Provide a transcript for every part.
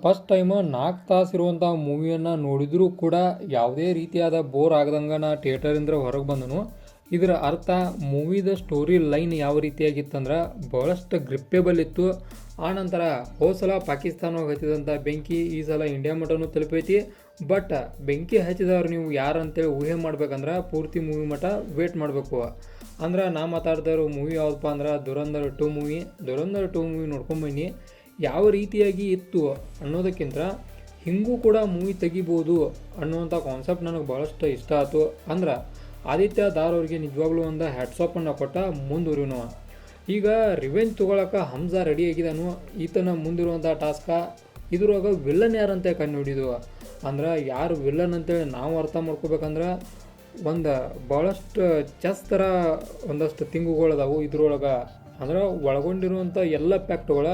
First time 4 ತಾಸು ಇರುವಂಥ ಮೂವಿಯನ್ನು ನೋಡಿದರೂ ಕೂಡ ಯಾವುದೇ ರೀತಿಯಾದ ಬೋರ್ ಆಗದಂಗೆ ನಾ ಥಿಯೇಟರಿಂದ ಹೊರಗೆ ಬಂದನು. ಇದರ ಅರ್ಥ ಮೂವಿದ ಸ್ಟೋರಿ ಲೈನ್ ಯಾವ ರೀತಿಯಾಗಿತ್ತಂದ್ರೆ ಭಾಳಷ್ಟು ಗ್ರಿಪ್ಪೇಬಲ್ ಇತ್ತು. ಆನಂತರ ಹೋದ ಸಲ ಪಾಕಿಸ್ತಾನವಾಗಿ ಹಚ್ಚಿದಂಥ ಬೆಂಕಿ ಈ ಸಲ ಇಂಡಿಯಾ ಮಠನೂ ತಲುಪೈತಿ. ಬಟ್ ಬೆಂಕಿ ಹಚ್ಚಿದವ್ರು ನೀವು ಯಾರು ಅಂತೇಳಿ ಊಹೆ ಮಾಡ್ಬೇಕಂದ್ರೆ ಪೂರ್ತಿ ಮೂವಿ ಮಠ ವೇಟ್ ಮಾಡಬೇಕು. ಅಂದ್ರೆ ನಾ ಮಾತಾಡ್ತಾ ಇರೋ ಮೂವಿ ಯಾವುದಪ್ಪ ಅಂದ್ರೆ ದುರಂಧರ್ 2 ಮೂವಿ. ದುರಂಧರ್ 2 ಮೂವಿ ನೋಡ್ಕೊಂಬನ್ನಿ. ಯಾವ ರೀತಿಯಾಗಿ ಇತ್ತು ಅನ್ನೋದಕ್ಕಿಂತ ಹಿಂಗೂ ಕೂಡ ಮೂವಿ ತೆಗಿಬೋದು ಅನ್ನುವಂಥ ಕಾನ್ಸೆಪ್ಟ್ ನನಗೆ ಭಾಳಷ್ಟು ಇಷ್ಟ ಆಯಿತು. ಅಂದ್ರೆ ಆದಿತ್ಯ ದಾರ್ ಅವ್ರಿಗೆ ನಿಜವಾಗ್ಲೂ ಒಂದು ಹ್ಯಾಟ್ಸಾಪನ್ನು ಕೊಟ್ಟ ಮುಂದುವರಿನವ. ಈಗ ರಿವೆಂಜ್ ತೊಗೊಳಕ್ಕೆ ಹಮ್ಜಾ ರೆಡಿ ಆಗಿದ್ದಾನು. ಈತನ ಮುಂದಿರುವಂಥ ಟಾಸ್ಕ ಇದ್ರೊಳಗೆ ವಿಲ್ಲನ್ ಯಾರಂತೆ ಕಂಡು ಹಿಡಿದು ಅಂದ್ರೆ ಯಾರು ವಿಲ್ಲನ್ ಅಂತೇಳಿ ನಾವು ಅರ್ಥ ಮಾಡ್ಕೋಬೇಕಂದ್ರೆ ಒಂದು ಭಾಳಷ್ಟು ಚೆಸ್ ಥರ ಒಂದಷ್ಟು ತಿಂಗುಗಳದಾವು ಇದ್ರೊಳಗೆ. ಅಂದ್ರೆ ಒಳಗೊಂಡಿರುವಂಥ ಎಲ್ಲ ಫ್ಯಾಕ್ಟ್ಗಳ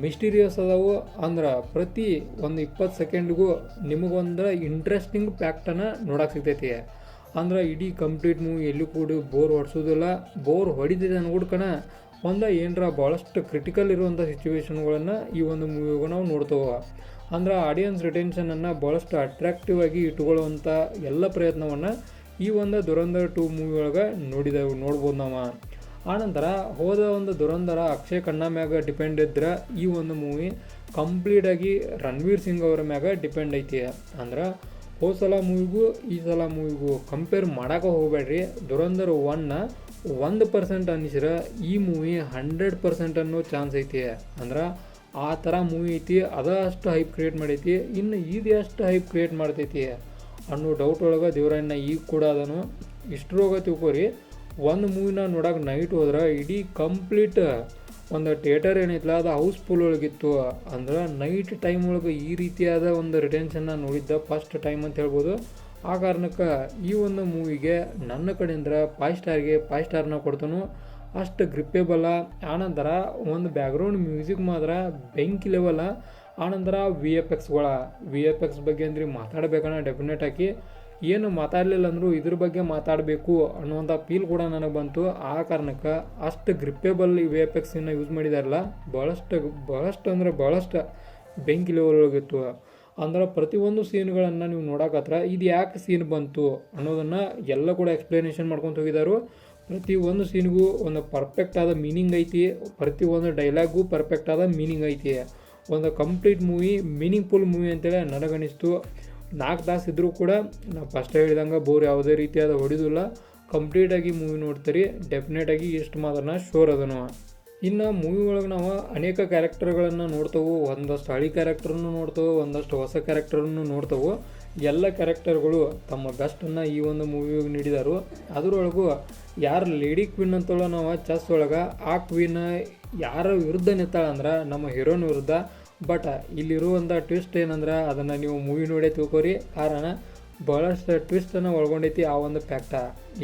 ಮಿಸ್ಟೀರಿಯಸ್ ಅದಾವು. ಅಂದ್ರೆ ಪ್ರತಿ ಒಂದು 20 ಸೆಕೆಂಡ್ಗೂ ನಿಮಗೊಂದು ಇಂಟ್ರೆಸ್ಟಿಂಗ್ ಫ್ಯಾಕ್ಟನ್ನು ನೋಡಕ್ಕೆ ಸಿಗ್ತೈತಿ. ಅಂದ್ರೆ ಇಡೀ ಕಂಪ್ಲೀಟ್ ಮೂವಿ ಎಲ್ಲೂ ಕೂಡ ಬೋರ್ ಹೊಡ್ಸೋದಿಲ್ಲ. ಬೋರ್ ಹೊಡಿತಿದೆ ಅನ್ಗುಡ್ಕಣ ಒಂದು ಏನರ ಭಾಳಷ್ಟು ಕ್ರಿಟಿಕಲ್ ಇರುವಂಥ ಸಿಚುವೇಶನ್ಗಳನ್ನು ಈ ಒಂದು ಮೂವಿಗೂ ನಾವು ನೋಡ್ತೇವೆ. ಅಂದ್ರೆ ಆಡಿಯನ್ಸ್ ರಿಟೆನ್ಷನನ್ನು ಭಾಳಷ್ಟು ಅಟ್ರಾಕ್ಟಿವ್ ಆಗಿ ಇಟ್ಕೊಳ್ಳುವಂಥ ಎಲ್ಲ ಪ್ರಯತ್ನವನ್ನು ಈ ಒಂದು ದುರಂಧರ್ 2 ಮೂವಿ ಒಳಗೆ ನೋಡ್ಬೋದು ನಾವು. ಆನಂತರ ಹೋದ ಒಂದು ದುರಂಧರ ಅಕ್ಷಯ್ ಖನ್ನಾ ಮ್ಯಾಗ ಡಿಪೆಂಡ್ ಇದ್ರೆ ಈ ಒಂದು ಮೂವಿ ಕಂಪ್ಲೀಟಾಗಿ ರಣವೀರ್ ಸಿಂಗ್ ಅವರ ಮ್ಯಾಗ ಡಿಪೆಂಡ್ ಐತಿ. ಅಂದ್ರೆ ಹೋದ ಸಲ ಮೂವಿಗೂ ಈ ಸಲ ಮೂವಿಗೂ ಕಂಪೇರ್ ಮಾಡೋಕೆ ಹೋಗಬೇಡ್ರಿ. ದುರಂಧರ್ 1% ಅನ್ನಿಸಿರ ಈ ಮೂವಿ 100% ಅನ್ನೋ ಚಾನ್ಸ್ ಐತಿ. ಅಂದ್ರೆ ಆ ಥರ ಮೂವಿ ಐತಿ. ಅಷ್ಟು ಹೈಪ್ ಕ್ರಿಯೇಟ್ ಮಾಡೈತಿ. ಇನ್ನು ಇದು ಎಷ್ಟು ಹೈಪ್ ಕ್ರಿಯೇಟ್ ಮಾಡ್ತೈತಿ ಅನ್ನೋ ಡೌಟ್ ಒಳಗೆ ದೇವರನ್ನ ಈಗ ಕೂಡ ಅದನ್ನು ಇಷ್ಟರೋಗ ತಿಳ್ಕೊರಿ. ಒಂದು ಮೂವಿನ ನೋಡೋಕೆ ನೈಟ್ ಹೋದ್ರೆ ಇಡೀ ಕಂಪ್ಲೀಟ್ ಒಂದು ಥಿಯೇಟರ್ ಏನೈತಲ್ಲ ಅದು ಹೌಸ್ಫುಲ್ ಒಳಗಿತ್ತು. ಅಂದ್ರೆ ನೈಟ್ ಟೈಮ್ ಒಳಗೆ ಈ ರೀತಿಯಾದ ಒಂದು ರಿಟೆನ್ಷನ್ನ ನೋಡಿದ್ದ ಫಸ್ಟ್ ಟೈಮ್ ಅಂತ ಹೇಳ್ಬೋದು. ಆ ಕಾರಣಕ್ಕೆ ಈ ಒಂದು ಮೂವಿಗೆ ನನ್ನ ಕಡೆಯಿಂದ 5 ಸ್ಟಾರ್ಗೆ 5 ಸ್ಟಾರ್ನ ಕೊಡ್ತಾನು. ಅಷ್ಟು ಗ್ರಿಪ್ಪೇಬಲ್ಲ. ಆನಂತರ ಒಂದು ಬ್ಯಾಕ್ಗ್ರೌಂಡ್ ಮ್ಯೂಸಿಕ್ ಮಾತ್ರ ಬೆಂಕಿ ಲೆವೆಲ. ಆನಂತರ ವಿ ಎಫ್ ಎಕ್ಸ್ ಬಗ್ಗೆ ಅಂದ್ರೆ ಮಾತಾಡಬೇಕನ್ನ ಡೆಫಿನೆಟ್ ಆಗಿ ಏನು ಮಾತಾಡಲಿಲ್ಲ ಅಂದರೂ ಇದ್ರ ಬಗ್ಗೆ ಮಾತಾಡಬೇಕು ಅನ್ನುವಂಥ ಫೀಲ್ ಕೂಡ ನನಗೆ ಬಂತು. ಆ ಕಾರಣಕ್ಕೆ ಅಷ್ಟು ಗ್ರಿಪ್ಪೇಬಲ್ ವಿ ಎಫ್ ಎಕ್ಸನ್ನು ಯೂಸ್ ಮಾಡಿದಾರಲ್ಲ ಭಾಳಷ್ಟು ಅಂದರೆ ಭಾಳಷ್ಟು ಬೆಂಕಿ ಲೆವೆಲ್ ಒಳಗಿತ್ತು. ಅಂದ್ರೆ ಪ್ರತಿಯೊಂದು ಸೀನ್ಗಳನ್ನು ನೀವು ನೋಡೋಕತ್ರ ಇದು ಯಾಕೆ ಸೀನ್ ಬಂತು ಅನ್ನೋದನ್ನು ಎಲ್ಲ ಕೂಡ ಎಕ್ಸ್ಪ್ಲನೇಷನ್ ಮಾಡ್ಕೊತ ಹೋಗಿದ್ದಾರೆ. ಪ್ರತಿಯೊಂದು ಸೀನ್ಗೂ ಒಂದು ಪರ್ಫೆಕ್ಟ್ ಆದ ಮೀನಿಂಗ್ ಐತಿ. ಪ್ರತಿಯೊಂದು ಡೈಲಾಗೂ ಪರ್ಫೆಕ್ಟ್ ಆದ ಮೀನಿಂಗ್ ಐತಿ. ಒಂದು ಕಂಪ್ಲೀಟ್ ಮೂವಿ ಮೀನಿಂಗ್ಫುಲ್ ಮೂವಿ ಅಂತೇಳಿ ನನಗನ್ನಿಸ್ತು. 4 ತಾಸು ಇದ್ದರೂ ಕೂಡ ನಾವು ಫಸ್ಟ್ ಹೇಳಿದಂಗೆ ಬೋರ್ ಯಾವುದೇ ರೀತಿಯಾದ ಹೊಡಿದಿಲ್ಲ. ಕಂಪ್ಲೀಟಾಗಿ ಮೂವಿ ನೋಡ್ತೀರಿ ಡೆಫಿನೆಟಾಗಿ ಎಷ್ಟು ಮಾತ್ರ ಶೋರ್ ಅದನ್ನು. ಇನ್ನು ಮೂವಿ ಒಳಗೆ ನಾವು ಅನೇಕ ಕ್ಯಾರೆಕ್ಟರ್ಗಳನ್ನು ನೋಡ್ತೇವೆ. ಒಂದಷ್ಟು ಹಳಿ ಕ್ಯಾರೆಕ್ಟರನ್ನು ನೋಡ್ತೇವೆ, ಒಂದಷ್ಟು ಹೊಸ ಕ್ಯಾರೆಕ್ಟರನ್ನು ನೋಡ್ತೇವೆ. ಎಲ್ಲ ಕ್ಯಾರೆಕ್ಟರ್ಗಳು ತಮ್ಮ ಬೆಸ್ಟನ್ನು ಈ ಒಂದು ಮೂವಿಗೆ ನೀಡಿದರು. ಅದರೊಳಗೂ ಯಾರು ಲೇಡಿ ಕ್ವೀನ್ ಅಂತೇಳೋ ನಾವು ಚೆಸ್ ಒಳಗೆ ಆ ಕ್ವೀನ್ ಯಾರ ವಿರುದ್ಧ ನಿಂತಾಳಂದ್ರೆ ನಮ್ಮ ಹೀರೋನ್ ವಿರುದ್ಧ. ಬಟ್ ಇಲ್ಲಿರುವಂಥ ಟ್ವಿಸ್ಟ್ ಏನಂದ್ರೆ ಅದನ್ನು ನೀವು ಮೂವಿ ನೋಡೇ ತಿಳ್ಕೊರಿ. ಕಾರಣ ಭಾಳಷ್ಟು ಟ್ವಿಸ್ಟನ್ನು ಒಳಗೊಂಡೈತಿ ಆ ಒಂದು ಫ್ಯಾಕ್ಟ.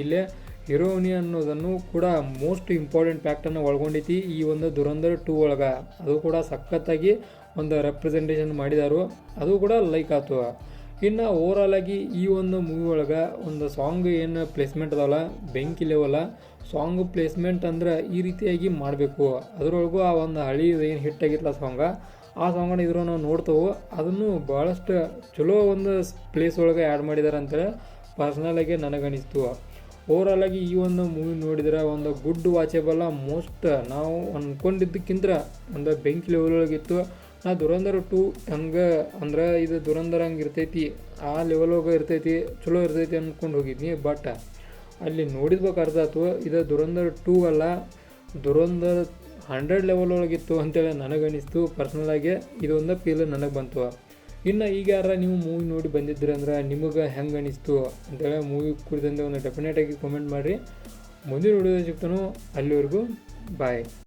ಇಲ್ಲೇ ಹೀರೋಯಿನಿ ಅನ್ನೋದನ್ನು ಕೂಡ ಮೋಸ್ಟ್ ಇಂಪಾರ್ಟೆಂಟ್ ಫ್ಯಾಕ್ಟನ್ನು ಒಳಗೊಂಡೈತಿ ಈ ಒಂದು ದುರಂಧರ್ 2 ಒಳಗೆ. ಅದು ಕೂಡ ಸಖತ್ತಾಗಿ ಒಂದು ರೆಪ್ರೆಸೆಂಟೇಷನ್ ಮಾಡಿದಾರು. ಅದು ಕೂಡ ಲೈಕ್ ಆಯ್ತು. ಇನ್ನು ಓವರಾಲ್ ಆಗಿ ಈ ಒಂದು ಮೂವಿ ಒಳಗೆ ಒಂದು ಸಾಂಗ್ ಏನು ಪ್ಲೇಸ್ಮೆಂಟ್ ಅದಾವಲ್ಲ ಬೆಂಕಿ ಲೆವೆಲ ಸಾಂಗ್ ಪ್ಲೇಸ್ಮೆಂಟ್ ಅಂದ್ರೆ ಈ ರೀತಿಯಾಗಿ ಮಾಡಬೇಕು. ಅದರೊಳಗೂ ಆ ಒಂದು ಹಳಿ ಏನು ಹಿಟ್ ಆಗಿತ್ತಲ್ಲ ಆ ಸಾಂಗನ್ನು ಇದ್ರೂ ನಾವು ನೋಡ್ತೇವೆ. ಅದನ್ನು ಭಾಳಷ್ಟು ಚಲೋ ಒಂದು ಪ್ಲೇಸ್ ಒಳಗೆ ಆ್ಯಡ್ ಮಾಡಿದ್ದಾರೆ ಅಂತೇಳಿ ಪರ್ಸ್ನಲಾಗಿ ನನಗನ್ನಿಸ್ತು. ಓವರಾಲ್ ಆಗಿ ಈ ಒಂದು ಮೂವಿ ನೋಡಿದ್ರೆ ಒಂದು ಗುಡ್ ವಾಚೇಬಲ್ಲ. ಮೋಸ್ಟ್ ನಾವು ಅಂದ್ಕೊಂಡಿದ್ದಕ್ಕಿಂತ ಒಂದು ಬೆಂಕಿ ಲೆವೆಲ್ ಒಳಗಿತ್ತು. ನಾ ದುರಂಧರ್ 2 ಹಂಗೆ ಅಂದ್ರೆ ಇದು ದುರಂಧರ್ ಹಂಗೆ ಇರ್ತೈತಿ ಆ ಲೆವೆಲ್ ಒಳಗೆ ಇರ್ತೈತಿ ಚಲೋ ಇರ್ತೈತಿ ಅಂದ್ಕೊಂಡು ಹೋಗಿದ್ನಿ. ಬಟ್ ಅಲ್ಲಿ ನೋಡಿದ್ಬೇಕು ಅರ್ಥ ಆಯ್ತು ಇದು ದುರಂಧರ್ 2 ಅಲ್ಲ, ದುರಂಧರ್ 100 ಲೆವೆಲ್ ಒಳಗಿತ್ತು ಅಂತೇಳಿ ನನಗನ್ನಿಸ್ತು. ಪರ್ಸ್ನಲಾಗಿ ಇದೊಂದು ಫೀಲ್ ನನಗೆ ಬಂತು. ಇನ್ನು ಈಗ ಯಾರ ನೀವು ಮೂವಿ ನೋಡಿ ಬಂದಿದ್ರಿ ಅಂದ್ರೆ ನಿಮಗೆ ಹೆಂಗೆ ಅನ್ನಿಸ್ತು ಅಂತೇಳಿ ಮೂವಿ ಕುರಿತಂತೆ ಒಂದು ಡೆಫಿನೆಟಾಗಿ ಕಮೆಂಟ್ ಮಾಡಿರಿ. ಮುಂದಿನ ವಿಡಿಯೋದಲ್ಲಿ ಸಿಗ್ತಾನೋ. ಅಲ್ಲಿವರೆಗೂ ಬಾಯ್.